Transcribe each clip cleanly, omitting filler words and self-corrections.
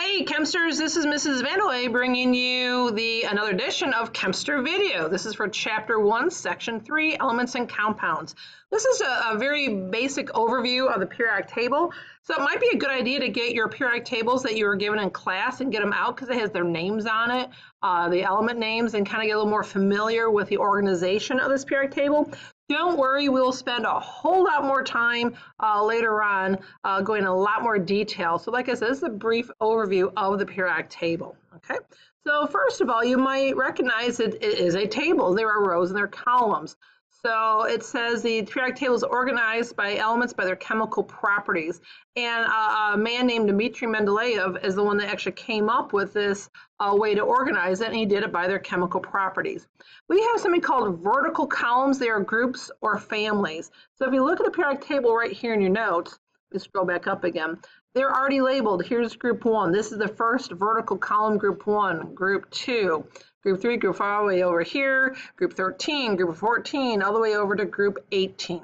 Hey Chemsters, this is Mrs. Vandalay bringing you another edition of Chemster Video. This is for Chapter 1, Section 3, Elements and Compounds. This is a very basic overview of the periodic table, so it might be a good idea to get your periodic tables that you were given in class and get them out because it has their names on it, the element names, and kind of get a little more familiar with the organization of this periodic table. Don't worry, we'll spend a whole lot more time later on going in a lot more detail. So like I said, this is a brief overview of the periodic table. Okay, so first of all, you might recognize it is a table. There are rows and there are columns. So it says the periodic table is organized by elements by their chemical properties. And a man named Dmitry Mendeleev is the one that actually came up with this way to organize it, and he did it by their chemical properties. We have something called vertical columns. They are groups or families. So if you look at the periodic table right here in your notes, let's scroll back up again. They're already labeled. Here's group 1. This is the first vertical column, group 1, group 2. Group 3, group 4, all the way over here, group 13, group 14, all the way over to group 18.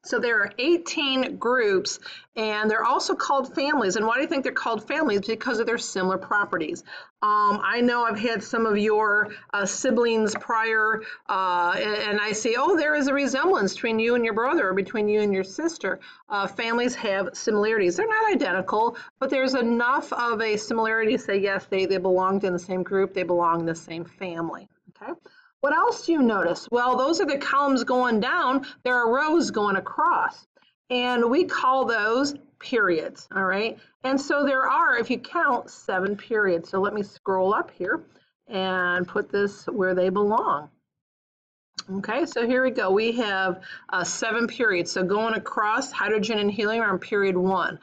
So there are 18 groups, and they're also called families. And why do you think they're called families? Because of their similar properties. I know I've had some of your siblings prior, and I say, oh, there is a resemblance between you and your brother, or between you and your sister. Families have similarities. They're not identical, but there's enough of a similarity to say, yes, they belonged in the same group, they belong in the same family. Okay. What else do you notice? Well, those are the columns going down. There are rows going across, and we call those periods, all right? And so there are, if you count, 7 periods. So let me scroll up here and put this where they belong. Okay, so here we go. We have 7 periods. So going across, hydrogen and helium are in period 1.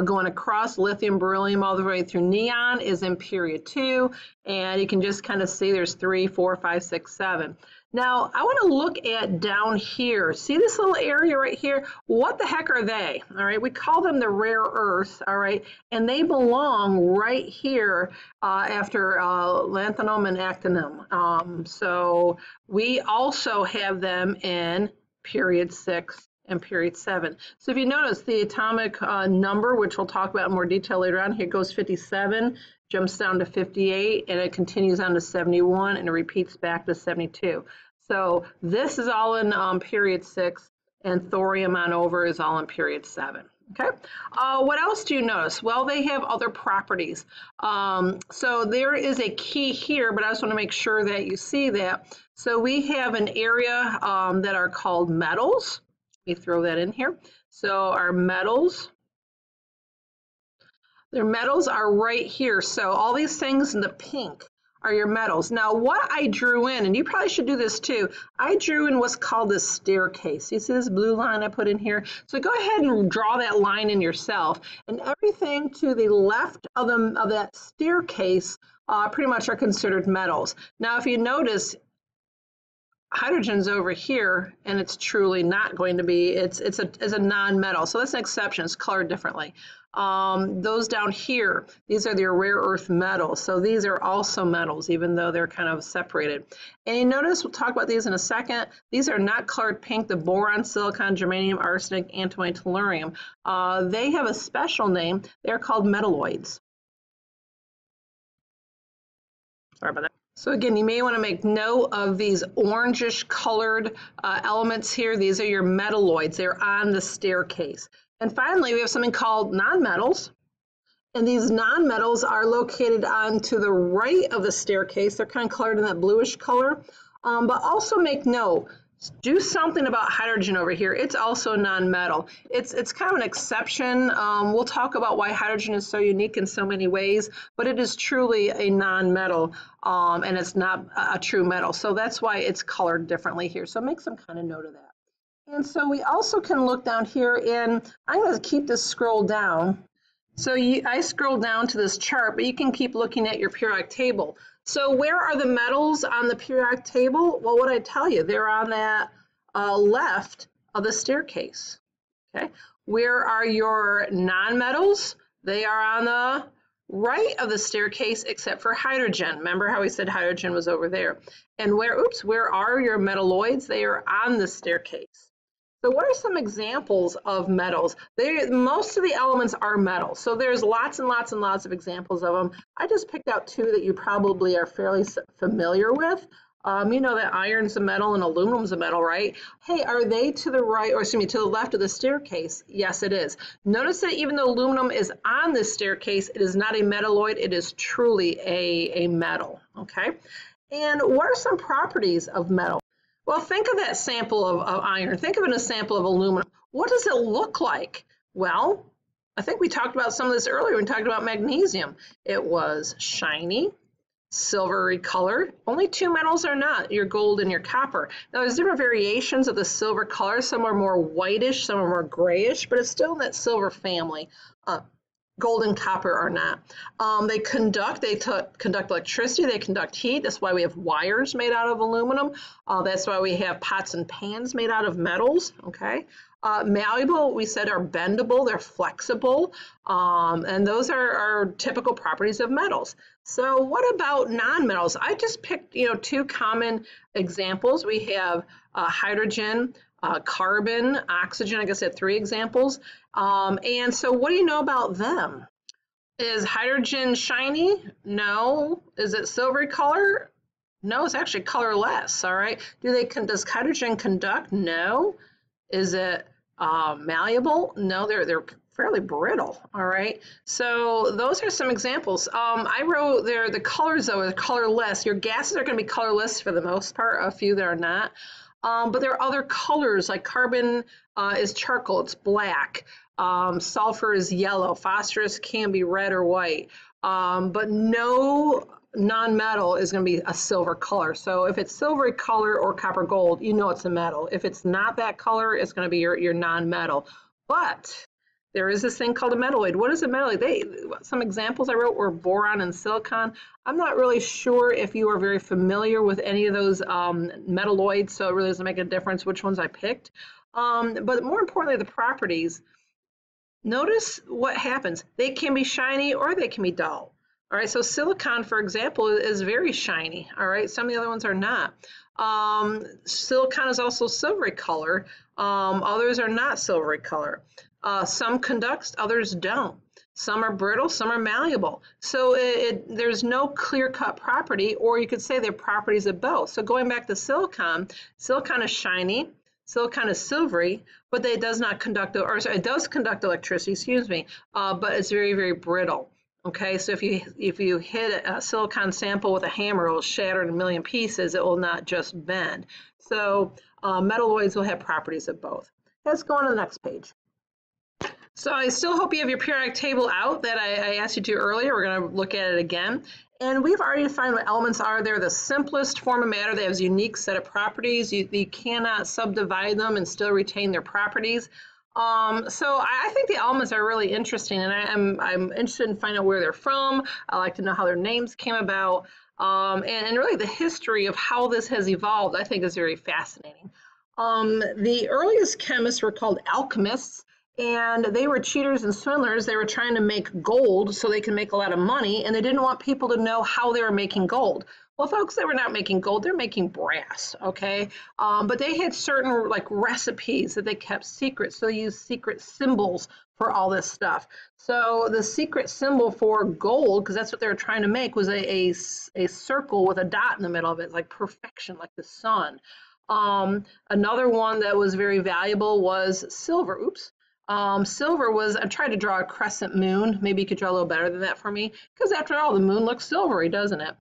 Going across, lithium, beryllium, all the way through neon is in period 2. And you can just kind of see there's 3, 4, 5, 6, 7. Now, I want to look at down here. See this little area right here? What the heck are they? All right, we call them the rare earths, all right? And they belong right here after lanthanum and actinium. So we also have them in period 6 and period 7. So if you notice the atomic number, which we'll talk about in more detail later on, here goes 57, jumps down to 58, and it continues on to 71, and it repeats back to 72. So this is all in period 6, and thorium on over is all in period 7. Okay. What else do you notice? Well, they have other properties. So there is a key here, but I just want to make sure that you see that. So we have an area that are called metals. Let me throw that in here. So our metals, their metals are right here. So all these things in the pink are your metals. Now what I drew in, and you probably should do this too, I drew in what's called a staircase. You see this blue line I put in here? So go ahead and draw that line in yourself. And everything to the left of that staircase pretty much are considered metals. Now if you notice, hydrogen's over here, and it's truly not going to be, it's a non-metal. So that's an exception, it's colored differently. Those down here, these are the rare earth metals. So these are also metals, even though they're kind of separated. And you notice, we'll talk about these in a second, these are not colored pink, the boron, silicon, germanium, arsenic, antimony, tellurium. They have a special name. They're called metalloids. Sorry about that. So again, you may want to make note of these orangish colored elements here. These are your metalloids. They're on the staircase. And finally, we have something called nonmetals. And these nonmetals are located on to the right of the staircase. They're kind of colored in that bluish color. But also make note, do something about hydrogen over here. It's also a non-metal. It's kind of an exception. We'll talk about why hydrogen is so unique in so many ways, but it is truly a non-metal, and it's not a true metal. So that's why it's colored differently here. So make some kind of note of that. And so we also can look down here, and I'm going to keep this scroll down. So I scrolled down to this chart, but you can keep looking at your periodic table. So where are the metals on the periodic table? Well, what I tell you, they're on that left of the staircase. Okay. Where are your nonmetals? They are on the right of the staircase, except for hydrogen. Remember how we said hydrogen was over there? And where are your metalloids? They are on the staircase. So what are some examples of metals? Most of the elements are metals, so there's lots and lots and lots of examples of them. I just picked out two that you probably are fairly familiar with. You know that iron's a metal and aluminum's a metal, right? Hey, are they to the right, or excuse me, to the left of the staircase? Yes, it is. Notice that even though aluminum is on this staircase, it is not a metalloid. It is truly a metal, okay? And what are some properties of metal? Well, think of that sample of iron. Think of it as a sample of aluminum. What does it look like? Well, I think we talked about some of this earlier when we talked about magnesium. It was shiny, silvery colored. Only two metals are not, your gold and your copper. Now, there's different variations of the silver color. Some are more whitish, some are more grayish, but it's still in that silver family. Gold and copper are not. They conduct electricity, they conduct heat. That's why we have wires made out of aluminum. That's why we have pots and pans made out of metals, okay? Malleable, we said, are bendable, they're flexible, and those are typical properties of metals. So what about nonmetals? I just picked, two common examples. We have hydrogen, carbon, oxygen. I guess I had three examples. And so what do you know about them? Is hydrogen shiny? No. Is it silvery color? No, it's actually colorless, all right? Does hydrogen conduct? No. Is it malleable? No, they're fairly brittle, all right? So those are some examples. I wrote there the colors, though, are colorless. Your gases are going to be colorless for the most part, a few that are not. But there are other colors, like carbon is charcoal, it's black. Sulfur is yellow. Phosphorus can be red or white. But no non-metal is going to be a silver color. So if it's silvery color or copper gold, you know it's a metal. If it's not that color, it's going to be your non-metal. But there is this thing called a metalloid. What is a metalloid? Some examples I wrote were boron and silicon. I'm not really sure if you are very familiar with any of those metalloids, so it really doesn't make a difference which ones I picked. But more importantly, the properties. Notice what happens. They can be shiny or they can be dull. All right, so silicon, for example, is very shiny. All right, some of the other ones are not. Silicon is also silvery color. Others are not silvery color. Some conduct, others don't. Some are brittle, some are malleable. So there's no clear-cut property, or you could say they're properties of both. So going back to silicon, silicon is shiny, silicon is silvery, but it does not conduct, or sorry, it does conduct electricity, excuse me, but it's very, very brittle. Okay, so if you hit a silicon sample with a hammer, it will shatter in a million pieces. It will not just bend. So metalloids will have properties of both. Let's go on to the next page. So I still hope you have your periodic table out that I asked you to earlier. We're going to look at it again. And we've already defined what elements are. They're the simplest form of matter. They have a unique set of properties. You cannot subdivide them and still retain their properties. So I think the elements are really interesting, and I'm interested in finding out where they're from. I like to know how their names came about, and really the history of how this has evolved, I think, is very fascinating. The earliest chemists were called alchemists, and they were cheaters and swindlers. They were trying to make gold so they could make a lot of money, and they didn't want people to know how they were making gold. Well, folks, they were not making gold, they're making brass, okay? But they had certain recipes that they kept secret, so they used secret symbols for all this stuff. So the secret symbol for gold, because that's what they were trying to make, was a circle with a dot in the middle of it, like perfection, like the sun. Another one that was very valuable was silver. Oops. Silver was, I tried to draw a crescent moon. Maybe you could draw a little better than that for me, because after all, the moon looks silvery, doesn't it?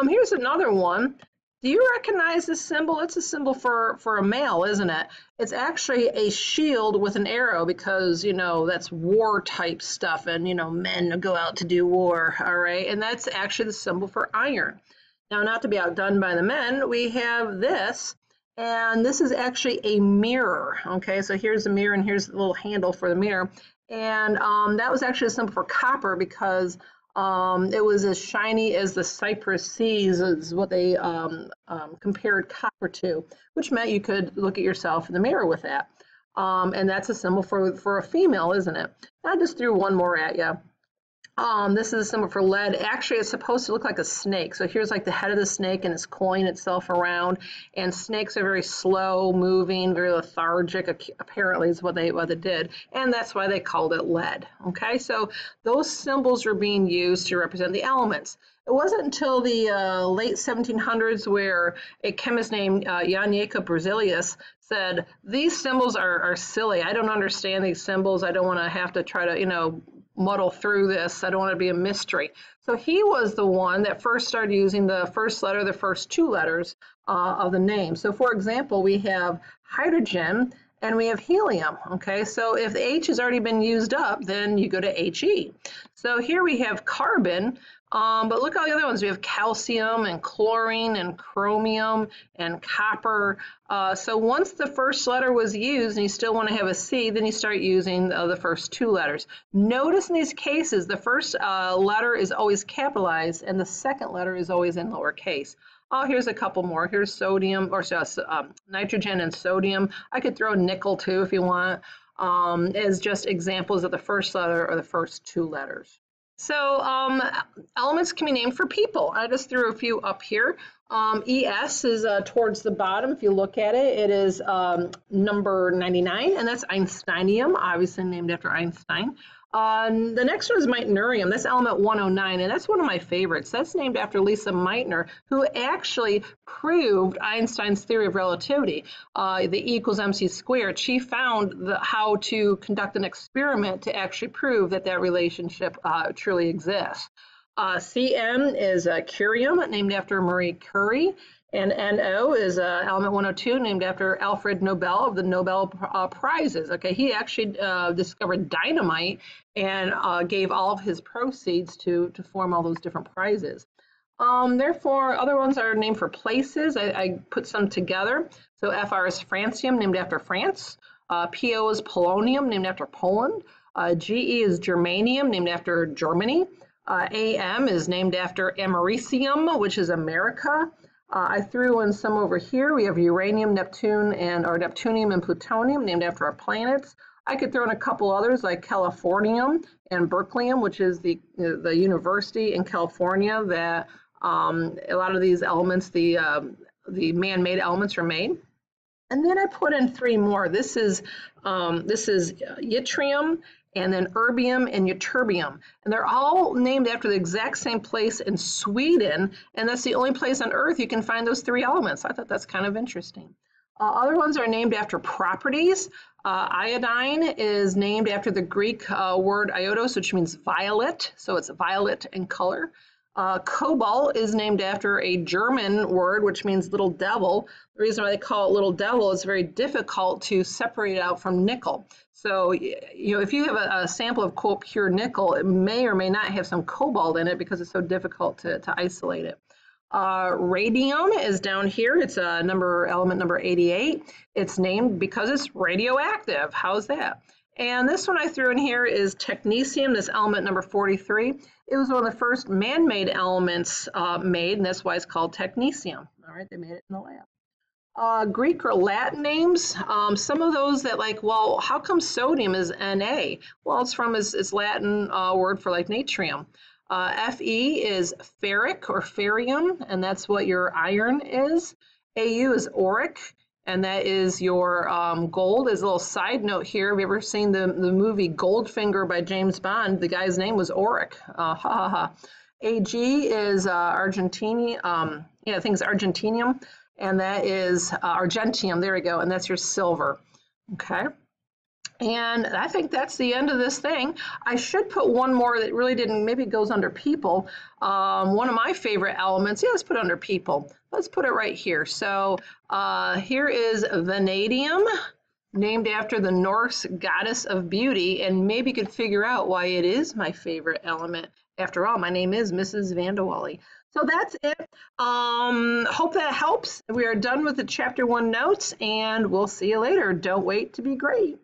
Here's another one. Do you recognize this symbol? It's a symbol for a male, isn't it? It's actually a shield with an arrow because, that's war type stuff, and, men go out to do war, all right? And that's actually the symbol for iron. Now, not to be outdone by the men, we have this, and this is actually a mirror, okay? So here's the mirror, and here's the little handle for the mirror. And that was actually a symbol for copper because it was as shiny as the Cypress seas is what they compared copper to, which meant you could look at yourself in the mirror with that. And that's a symbol for a female, isn't it? I just threw one more at you. This is a symbol for lead. Actually, it's supposed to look like a snake. So here's like the head of the snake and it's coiling itself around. And snakes are very slow moving, very lethargic, apparently is what they did. And that's why they called it lead. Okay, so those symbols are being used to represent the elements. It wasn't until the late 1700s where a chemist named Jan Jacob Berzelius said, these symbols are silly. I don't understand these symbols. I don't want to have to try to, muddle through this. I don't want to be a mystery. So he was the one that first started using the first letter, the first two letters of the name. So for example, we have hydrogen and we have helium. Okay, so if the H has already been used up, then you go to HE. So here we have carbon, but look at all the other ones. We have calcium and chlorine and chromium and copper. So once the first letter was used and you still want to have a C, then you start using the first two letters. Notice in these cases, the first letter is always capitalized and the second letter is always in lowercase. Oh, here's a couple more. Here's sodium, or nitrogen and sodium. I could throw nickel too if you want, as just examples of the first letter or the first two letters. So elements can be named for people. I just threw a few up here. ES is towards the bottom. If you look at it, it is number 99, and that's Einsteinium, obviously named after Einstein. The next one is meitnerium. That's element 109, and that's one of my favorites. That's named after Lisa Meitner, who actually proved Einstein's theory of relativity, the E equals mc squared. She found how to conduct an experiment to actually prove that that relationship truly exists. Cm is curium, named after Marie Curie. And NO is element 102, named after Alfred Nobel of the Nobel Prizes. Okay, he actually discovered dynamite and gave all of his proceeds to form all those different prizes. Therefore, other ones are named for places. I put some together. So FR is francium, named after France. PO is polonium, named after Poland. GE is germanium, named after Germany. AM is named after Americium, which is America. I threw in some over here. We have uranium, Neptune, or neptunium and plutonium, named after our planets. I could throw in a couple others like Californium and Berkeleyium, which is the university in California that a lot of these elements, the man-made elements, are made. And then I put in three more. This is yttrium, and then erbium and ytterbium. And they're all named after the exact same place in Sweden, and that's the only place on Earth you can find those three elements. I thought that's kind of interesting. Other ones are named after properties. Iodine is named after the Greek word iodos, which means violet, so it's violet in color. Cobalt is named after a German word, which means little devil. The reason why they call it little devil is very difficult to separate out from nickel. So, if you have a sample of, quote, pure nickel, it may or may not have some cobalt in it because it's so difficult to isolate it. Radium is down here. It's element number 88. It's named because it's radioactive. How's that? And this one I threw in here is technetium, this element number 43. It was one of the first man-made elements made, and that's why it's called technetium. All right, they made it in the lab. Greek or Latin names, some of those that well, how come sodium is Na? Well, it's from its Latin word for like natrium. Fe is ferric or ferrium, and that's what your iron is. Au is auric, and that is your gold. As a little side note here, have you ever seen the movie Goldfinger by James Bond? The guy's name was Auric. Ag is Argentinium, I think it's Argentinium, and that is Argentium, there we go, and that's your silver, okay? And I think that's the end of this thing. I should put one more that really didn't, maybe it goes under people. One of my favorite elements, let's put it under people. Let's put it right here. So here is vanadium, named after the Norse goddess of beauty, and maybe you could figure out why it is my favorite element. After all, my name is Mrs. Vandewally. So that's it. Hope that helps. We are done with the Chapter 1 notes, and we'll see you later. Don't wait to be great.